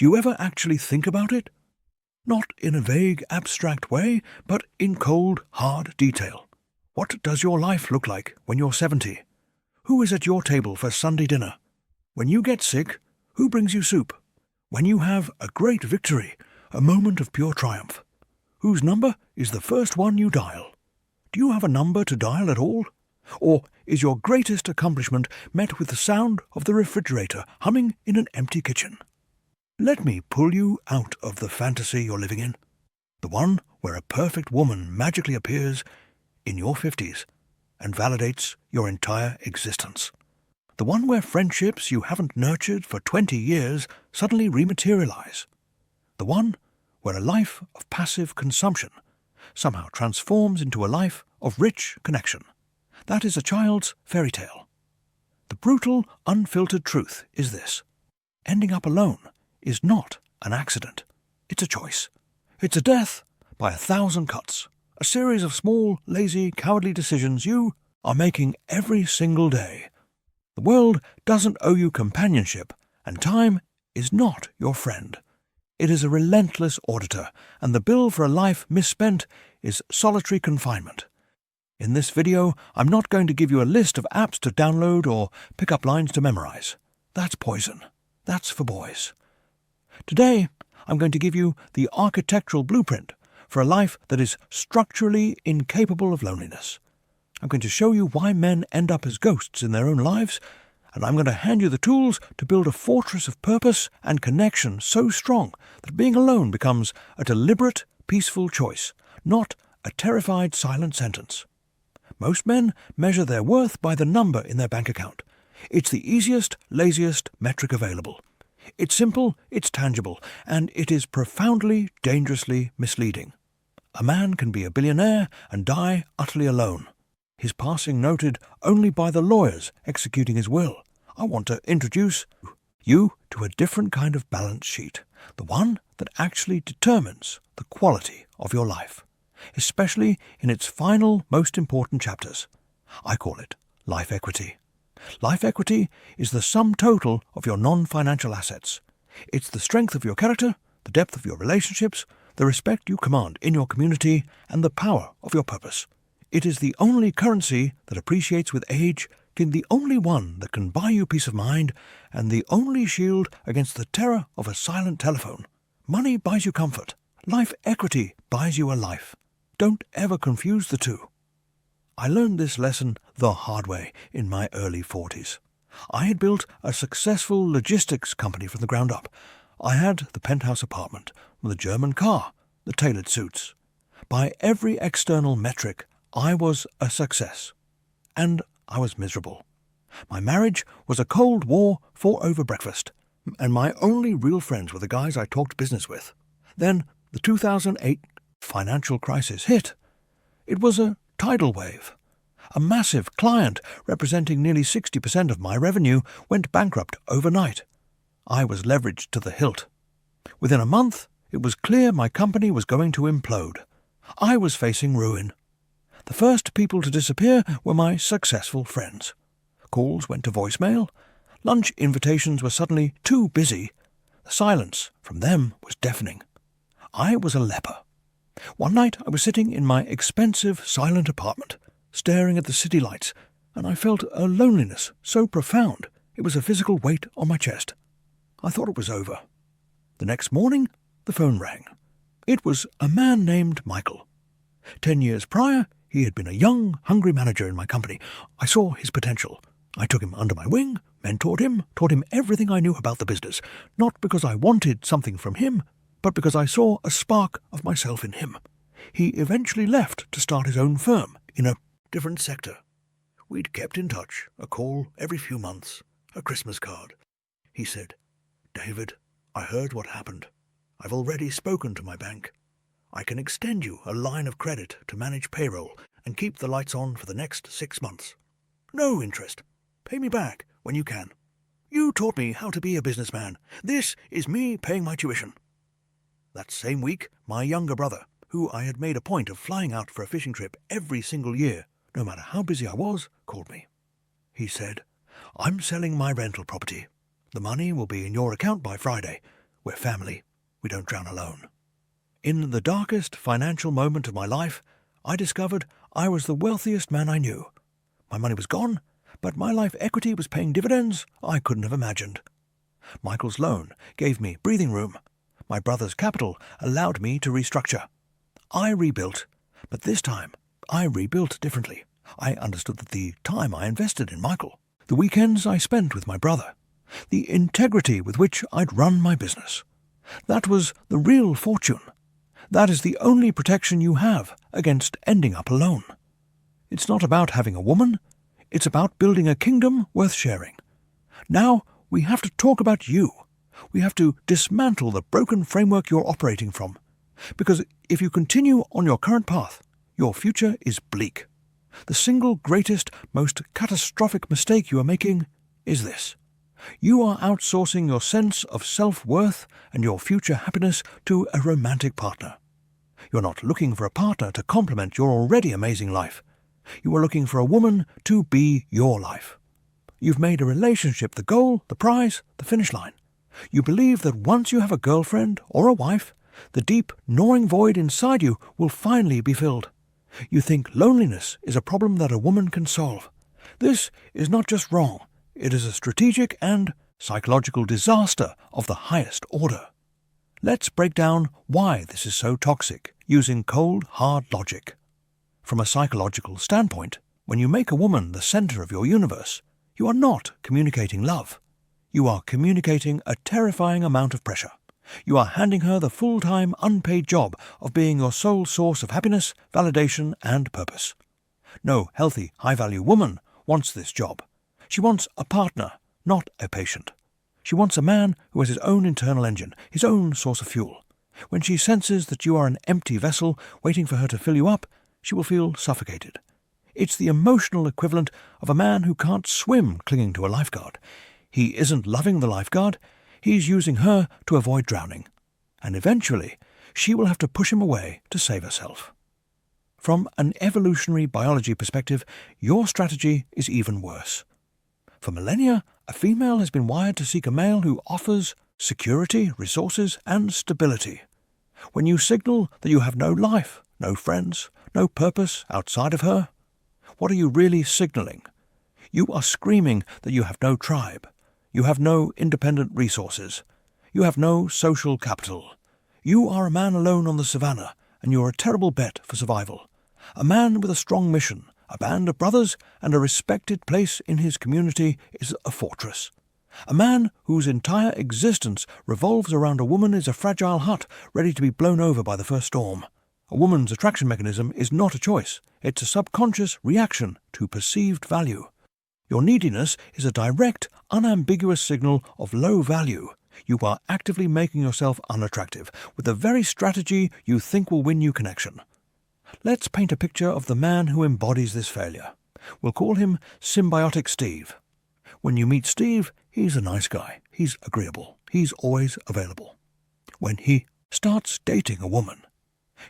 Do you ever actually think about it? Not in a vague, abstract way, but in cold, hard detail. What does your life look like when you're 70? Who is at your table for Sunday dinner? When you get sick, who brings you soup? When you have a great victory, a moment of pure triumph, whose number is the first one you dial? Do you have a number to dial at all? Or is your greatest accomplishment met with the sound of the refrigerator humming in an empty kitchen? Let me pull you out of the fantasy you're living in, the one where a perfect woman magically appears in your 50s and validates your entire existence. The one where friendships you haven't nurtured for 20 years suddenly rematerialize. The one where a life of passive consumption somehow transforms into a life of rich connection. That is a child's fairy tale. The brutal, unfiltered truth is this: ending up alone is not an accident. It's a choice. It's a death by 1,000 cuts, a series of small, lazy, cowardly decisions you are making every single day. The world doesn't owe you companionship, and time is not your friend. It is a relentless auditor, and the bill for a life misspent is solitary confinement. In this video, I'm not going to give you a list of apps to download or pick-up lines to memorize. That's poison. That's for boys. Today, I'm going to give you the architectural blueprint for a life that is structurally incapable of loneliness. I'm going to show you why men end up as ghosts in their own lives, and I'm going to hand you the tools to build a fortress of purpose and connection so strong that being alone becomes a deliberate, peaceful choice, not a terrified, silent sentence. Most men measure their worth by the number in their bank account. It's the easiest, laziest metric available. It's simple, it's tangible, and it is profoundly, dangerously misleading. A man can be a billionaire and die utterly alone, his passing noted only by the lawyers executing his will. I want to introduce you to a different kind of balance sheet, the one that actually determines the quality of your life, especially in its final, most important chapters. I call it life equity. Life equity is the sum total of your non-financial assets. It's the strength of your character, the depth of your relationships, the respect you command in your community, and the power of your purpose. It is the only currency that appreciates with age, the only one that can buy you peace of mind, and the only shield against the terror of a silent telephone. Money buys you comfort. Life equity buys you a life. Don't ever confuse the two. I learned this lesson the hard way in my early 40s. I had built a successful logistics company from the ground up. I had the penthouse apartment, the German car, the tailored suits. By every external metric, I was a success. And I was miserable. My marriage was a cold war fought over breakfast, and my only real friends were the guys I talked business with. Then the 2008 financial crisis hit. It was a tidal wave. A massive client representing nearly 60% of my revenue went bankrupt overnight. I was leveraged to the hilt. Within a month, it was clear my company was going to implode. I was facing ruin. The first people to disappear were my successful friends. Calls went to voicemail. Lunch invitations were suddenly too busy. The silence from them was deafening. I was a leper. One night I was sitting in my expensive, silent apartment, staring at the city lights, and I felt a loneliness so profound it was a physical weight on my chest. I thought it was over. The next morning, the phone rang. It was a man named Michael. 10 years prior, he had been a young, hungry manager in my company. I saw his potential. I took him under my wing, mentored him, taught him everything I knew about the business, not because I wanted something from him, but because I saw a spark of myself in him. He eventually left to start his own firm in a different sector. We'd kept in touch, a call every few months, a Christmas card. He said, "David, I heard what happened. I've already spoken to my bank. I can extend you a line of credit to manage payroll and keep the lights on for the next 6 months. No interest. Pay me back when you can. You taught me how to be a businessman. This is me paying my tuition." That same week, my younger brother, who I had made a point of flying out for a fishing trip every single year, no matter how busy I was, called me. He said, "I'm selling my rental property. The money will be in your account by Friday. We're family. We don't drown alone. In the darkest financial moment of my life, I discovered I was the wealthiest man I knew. My money was gone, but my life equity was paying dividends I couldn't have imagined. Michael's loan gave me breathing room. My brother's capital allowed me to restructure. I rebuilt, but this time I rebuilt differently. I understood that the time I invested in Michael, the weekends I spent with my brother, the integrity with which I'd run my business, that was the real fortune. That is the only protection you have against ending up alone. It's not about having a woman, it's about building a kingdom worth sharing. Now we have to talk about you. We have to dismantle the broken framework you're operating from. Because if you continue on your current path, your future is bleak. The single greatest, most catastrophic mistake you are making is this. You are outsourcing your sense of self-worth and your future happiness to a romantic partner. You're not looking for a partner to complement your already amazing life. You are looking for a woman to be your life. You've made a relationship the goal, the prize, the finish line. You believe that once you have a girlfriend or a wife, the deep, gnawing void inside you will finally be filled. You think loneliness is a problem that a woman can solve. This is not just wrong, it is a strategic and psychological disaster of the highest order. Let's break down why this is so toxic, using cold, hard logic. From a psychological standpoint, when you make a woman the center of your universe, you are not communicating love. You are communicating a terrifying amount of pressure. You are handing her the full-time, unpaid job of being your sole source of happiness, validation, and purpose. No healthy, high-value woman wants this job. She wants a partner, not a patient. She wants a man who has his own internal engine, his own source of fuel. When she senses that you are an empty vessel waiting for her to fill you up, she will feel suffocated. It's the emotional equivalent of a man who can't swim clinging to a lifeguard. He isn't loving the lifeguard, he's using her to avoid drowning. And eventually, she will have to push him away to save herself. From an evolutionary biology perspective, your strategy is even worse. For millennia, a female has been wired to seek a male who offers security, resources, and stability. When you signal that you have no life, no friends, no purpose outside of her, what are you really signaling? You are screaming that you have no tribe. You have no independent resources. You have no social capital. You are a man alone on the savannah, and you are a terrible bet for survival. A man with a strong mission, a band of brothers, and a respected place in his community is a fortress. A man whose entire existence revolves around a woman is a fragile hut ready to be blown over by the first storm. A woman's attraction mechanism is not a choice. It's a subconscious reaction to perceived value. Your neediness is a direct, unambiguous signal of low value. You are actively making yourself unattractive with the very strategy you think will win you connection. Let's paint a picture of the man who embodies this failure. We'll call him Symbiotic Steve. When you meet Steve, he's a nice guy. He's agreeable. He's always available. When he starts dating a woman,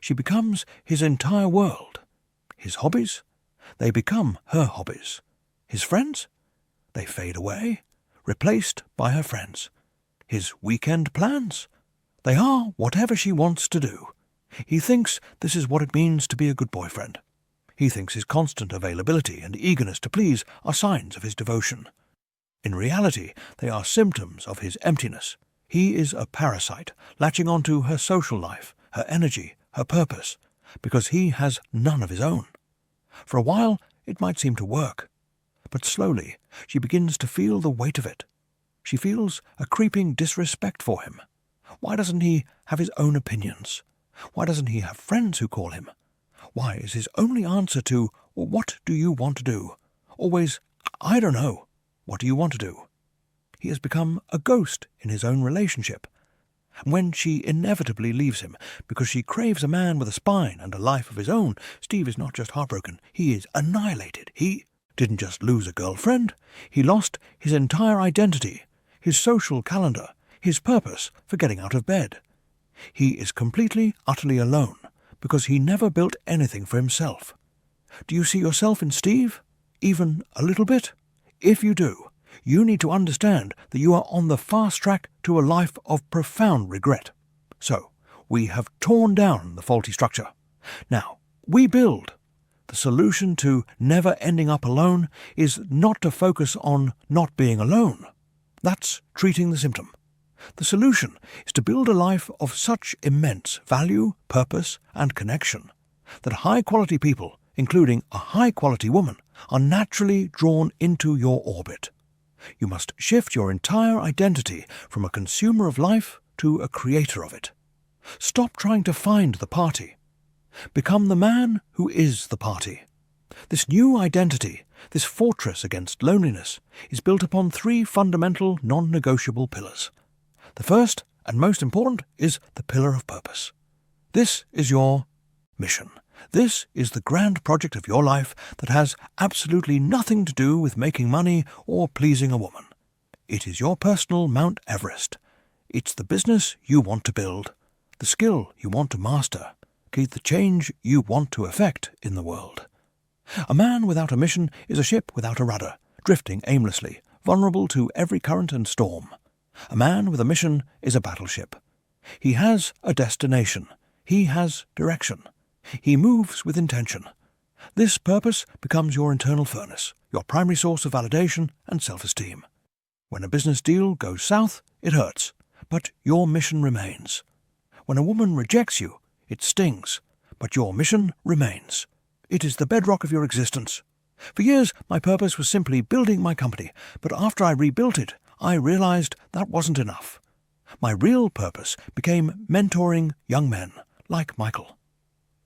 she becomes his entire world. His hobbies? They become her hobbies. His friends? They fade away, replaced by her friends. His weekend plans? They are whatever she wants to do. He thinks this is what it means to be a good boyfriend. He thinks his constant availability and eagerness to please are signs of his devotion. In reality, they are symptoms of his emptiness. He is a parasite, latching onto her social life, her energy, her purpose, because he has none of his own. For a while, it might seem to work. But slowly, she begins to feel the weight of it. She feels a creeping disrespect for him. Why doesn't he have his own opinions? Why doesn't he have friends who call him? Why is his only answer to, "What do you want to do?" always, "I don't know. What do you want to do?" He has become a ghost in his own relationship. And when she inevitably leaves him because she craves a man with a spine and a life of his own, Steve is not just heartbroken, he is annihilated. He didn't just lose a girlfriend, he lost his entire identity, his social calendar, his purpose for getting out of bed. He is completely, utterly alone because he never built anything for himself. Do you see yourself in Steve? Even a little bit? If you do, You need to understand that you are on the fast track to a life of profound regret. So, we have torn down the faulty structure. Now, we build. The solution to never ending up alone is not to focus on not being alone. That's treating the symptom. The solution is to build a life of such immense value, purpose, and connection that high-quality people, including a high-quality woman, are naturally drawn into your orbit. You must shift your entire identity from a consumer of life to a creator of it. Stop trying to find the party. Become the man who is the party. This new identity, this fortress against loneliness, is built upon 3 fundamental non-negotiable pillars. The first and most important is the pillar of purpose. This is your mission. This is the grand project of your life that has absolutely nothing to do with making money or pleasing a woman. It is your personal Mount Everest. It's the business you want to build, the skill you want to master, the change you want to effect in the world. A man without a mission is a ship without a rudder, drifting aimlessly, vulnerable to every current and storm. A man with a mission is a battleship. He has a destination. He has direction. He moves with intention. This purpose becomes your internal furnace, your primary source of validation and self-esteem. When a business deal goes south, it hurts, but your mission remains. When a woman rejects you, it stings, but your mission remains. It is the bedrock of your existence. For years, my purpose was simply building my company, but after I rebuilt it, I realized that wasn't enough. My real purpose became mentoring young men, like Michael.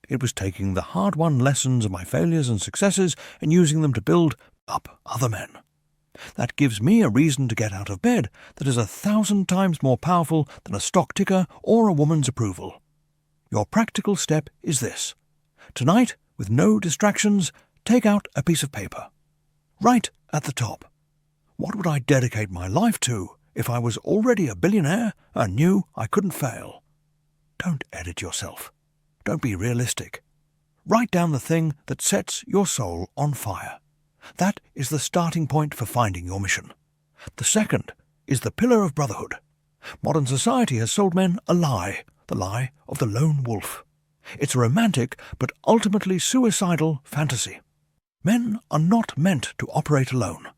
It was taking the hard-won lessons of my failures and successes and using them to build up other men. That gives me a reason to get out of bed that is 1,000 times more powerful than a stock ticker or a woman's approval. Your practical step is this. Tonight, with no distractions, take out a piece of paper. Write at the top. What would I dedicate my life to if I was already a billionaire and knew I couldn't fail? Don't edit yourself. Don't be realistic. Write down the thing that sets your soul on fire. That is the starting point for finding your mission. The second is the pillar of brotherhood. Modern society has sold men a lie, the lie of the lone wolf. It's a romantic but ultimately suicidal fantasy. Men are not meant to operate alone.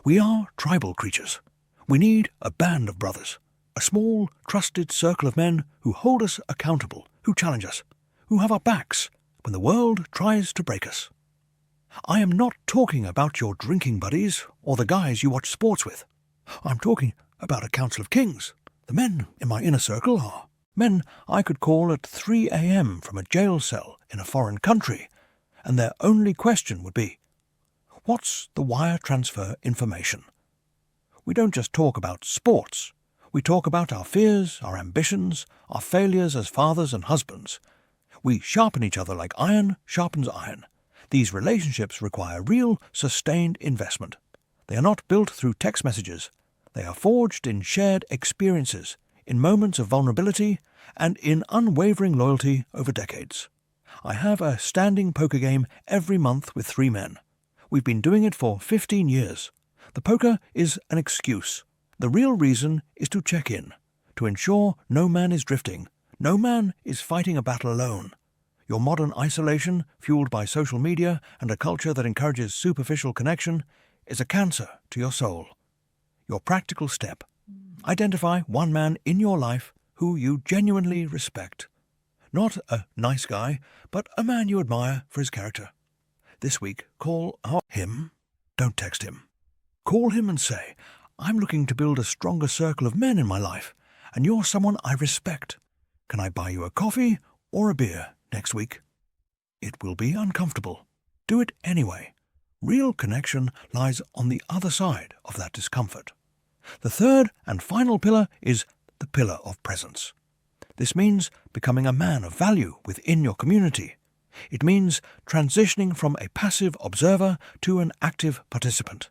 We are tribal creatures. We need a band of brothers, a small, trusted circle of men who hold us accountable, who challenge us, who have our backs when the world tries to break us. I am not talking about your drinking buddies or the guys you watch sports with. I'm talking about a council of kings. The men in my inner circle are men I could call at 3 a.m. from a jail cell in a foreign country, and their only question would be, what's the wire transfer information? We don't just talk about sports. We talk about our fears, our ambitions, our failures as fathers and husbands. We sharpen each other like iron sharpens iron. These relationships require real, sustained investment. They are not built through text messages. They are forged in shared experiences, in moments of vulnerability, and in unwavering loyalty over decades. I have a standing poker game every month with 3 men. We've been doing it for 15 years. The poker is an excuse. The real reason is to check in, to ensure no man is drifting, no man is fighting a battle alone. Your modern isolation, fueled by social media and a culture that encourages superficial connection, is a cancer to your soul. Your practical step. Identify one man in your life who you genuinely respect. Not a nice guy, but a man you admire for his character. This week, call him. Don't text him. Call him and say, I'm looking to build a stronger circle of men in my life, and you're someone I respect. Can I buy you a coffee or a beer next week? It will be uncomfortable. Do it anyway. Real connection lies on the other side of that discomfort. The third and final pillar is the pillar of presence. This means becoming a man of value within your community. It means transitioning from a passive observer to an active participant.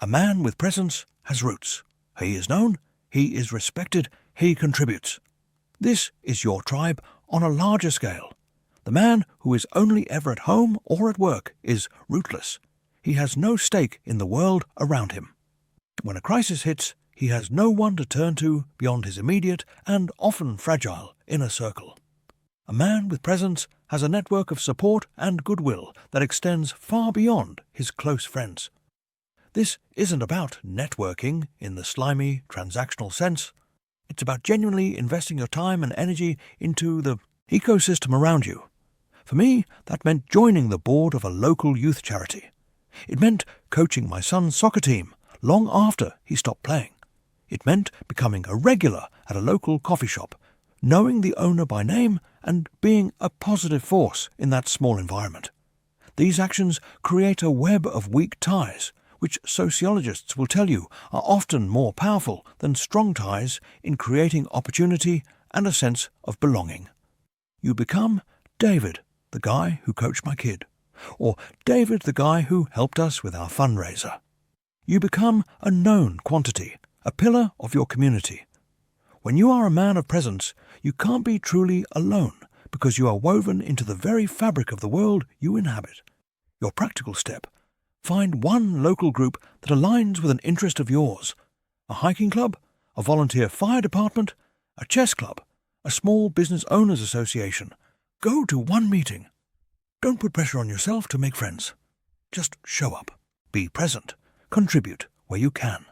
A man with presence has roots. He is known, he is respected, he contributes. This is your tribe on a larger scale. The man who is only ever at home or at work is rootless. He has no stake in the world around him. When a crisis hits, he has no one to turn to beyond his immediate and often fragile inner circle. A man with presence has a network of support and goodwill that extends far beyond his close friends. This isn't about networking in the slimy, transactional sense. It's about genuinely investing your time and energy into the ecosystem around you. For me, that meant joining the board of a local youth charity. It meant coaching my son's soccer team long after he stopped playing. It meant becoming a regular at a local coffee shop, knowing the owner by name and being a positive force in that small environment. These actions create a web of weak ties, which sociologists will tell you are often more powerful than strong ties in creating opportunity and a sense of belonging. You become David, the guy who coached my kid, or David, the guy who helped us with our fundraiser. You become a known quantity, a pillar of your community. When you are a man of presence, you can't be truly alone because you are woven into the very fabric of the world you inhabit. Your practical step: find one local group that aligns with an interest of yours. A hiking club, a volunteer fire department, a chess club, a small business owners association. Go to one meeting. Don't put pressure on yourself to make friends. Just show up. Be present. Contribute where you can.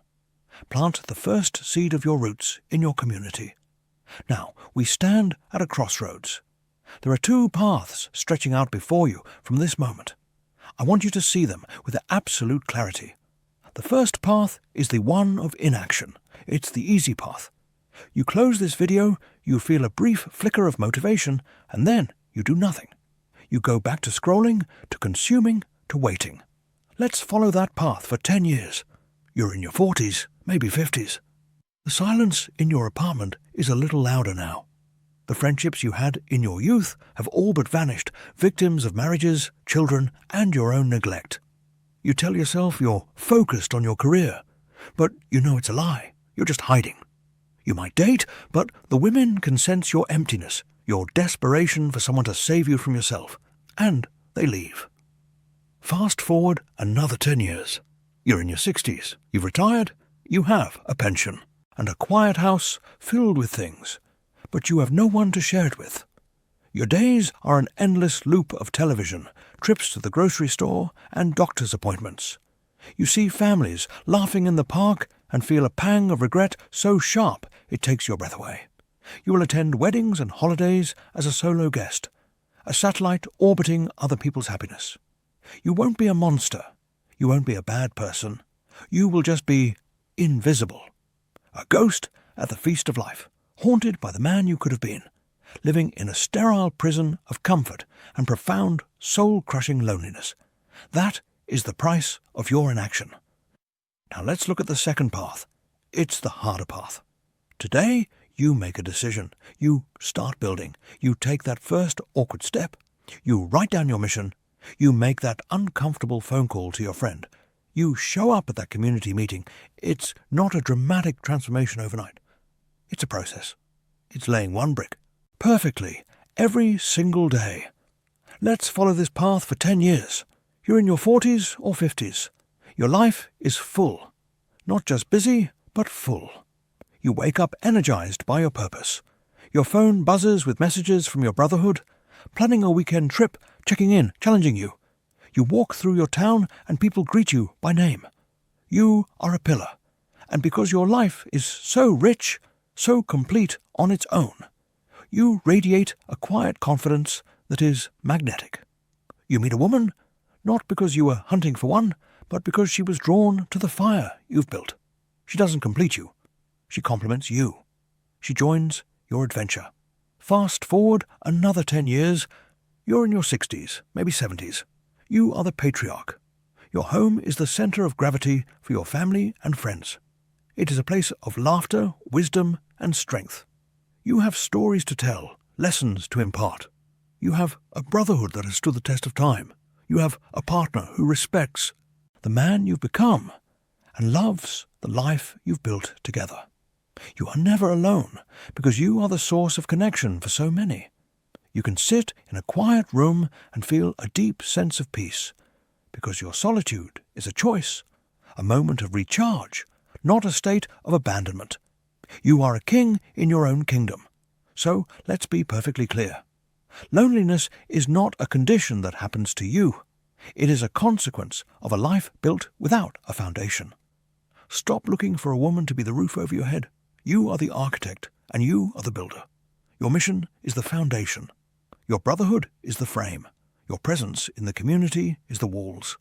Plant the first seed of your roots in your community. Now, we stand at a crossroads. There are two paths stretching out before you from this moment. I want you to see them with absolute clarity. The first path is the one of inaction. It's the easy path. You close this video, you feel a brief flicker of motivation, and then you do nothing. You go back to scrolling, to consuming, to waiting. Let's follow that path for 10 years. You're in your 40s, maybe 50s. The silence in your apartment is a little louder now. The friendships you had in your youth have all but vanished, victims of marriages, children, and your own neglect. You tell yourself you're focused on your career, but you know it's a lie. You're just hiding. You might date, but the women can sense your emptiness, your desperation for someone to save you from yourself, and they leave. Fast forward another 10 years. You're in your 60s. You've retired. You have a pension and a quiet house filled with things, but you have no one to share it with. Your days are an endless loop of television, trips to the grocery store, and doctor's appointments. You see families laughing in the park and feel a pang of regret so sharp it takes your breath away. You will attend weddings and holidays as a solo guest, a satellite orbiting other people's happiness. You won't be a monster. You won't be a bad person. You will just be invisible. A ghost at the feast of life, haunted by the man you could have been, living in a sterile prison of comfort and profound, soul-crushing loneliness. That is the price of your inaction. Now let's look at the second path. It's the harder path. Today, you make a decision. You start building. You take that first awkward step. You write down your mission. You make that uncomfortable phone call to your friend. You show up at that community meeting. It's not a dramatic transformation overnight. It's a process. It's laying one brick, perfectly, every single day. Let's follow this path for 10 years. You're in your 40s or 50s. Your life is full. Not just busy, but full. You wake up energized by your purpose. Your phone buzzes with messages from your brotherhood, planning a weekend trip, checking in, challenging you. You walk through your town and people greet you by name. You are a pillar. And because your life is so rich, so complete on its own, you radiate a quiet confidence that is magnetic. You meet a woman, not because you were hunting for one, but because she was drawn to the fire you've built. She doesn't complete you. She complements you. She joins your adventure. Fast forward another 10 years, you're in your 60s, maybe 70s. You are the patriarch. Your home is the center of gravity for your family and friends. It is a place of laughter, wisdom, and strength. You have stories to tell, lessons to impart. You have a brotherhood that has stood the test of time. You have a partner who respects the man you've become and loves the life you've built together. You are never alone because you are the source of connection for so many. You can sit in a quiet room and feel a deep sense of peace because your solitude is a choice, a moment of recharge, not a state of abandonment. You are a king in your own kingdom. So let's be perfectly clear. Loneliness is not a condition that happens to you. It is a consequence of a life built without a foundation. Stop looking for a woman to be the roof over your head. You are the architect, and you are the builder. Your mission is the foundation. Your brotherhood is the frame. Your presence in the community is the walls.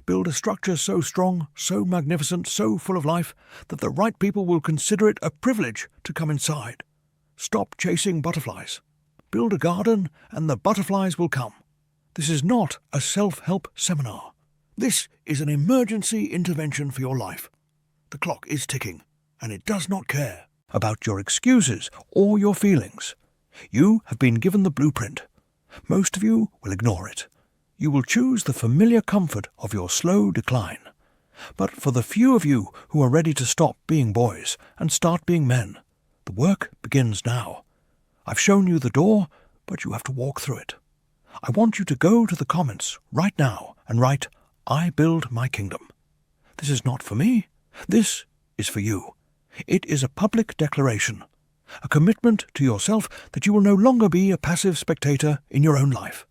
Build a structure so strong, so magnificent, so full of life, that the right people will consider it a privilege to come inside. Stop chasing butterflies. Build a garden, and the butterflies will come. This is not a self-help seminar. This is an emergency intervention for your life. The clock is ticking, and it does not care about your excuses or your feelings. You have been given the blueprint. Most of you will ignore it. You will choose the familiar comfort of your slow decline. But for the few of you who are ready to stop being boys and start being men, the work begins now. I've shown you the door, but you have to walk through it. I want you to go to the comments right now and write, "I build my kingdom." This is not for me. This is for you. It is a public declaration, a commitment to yourself that you will no longer be a passive spectator in your own life.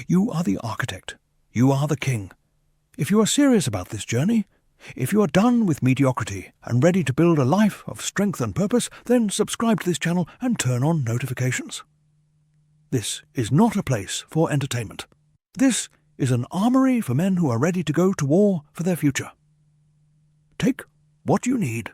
You are the architect. You are the king. If you are serious about this journey, if you are done with mediocrity and ready to build a life of strength and purpose, then subscribe to this channel and turn on notifications. This is not a place for entertainment. This is an armory for men who are ready to go to war for their future. Take what you need.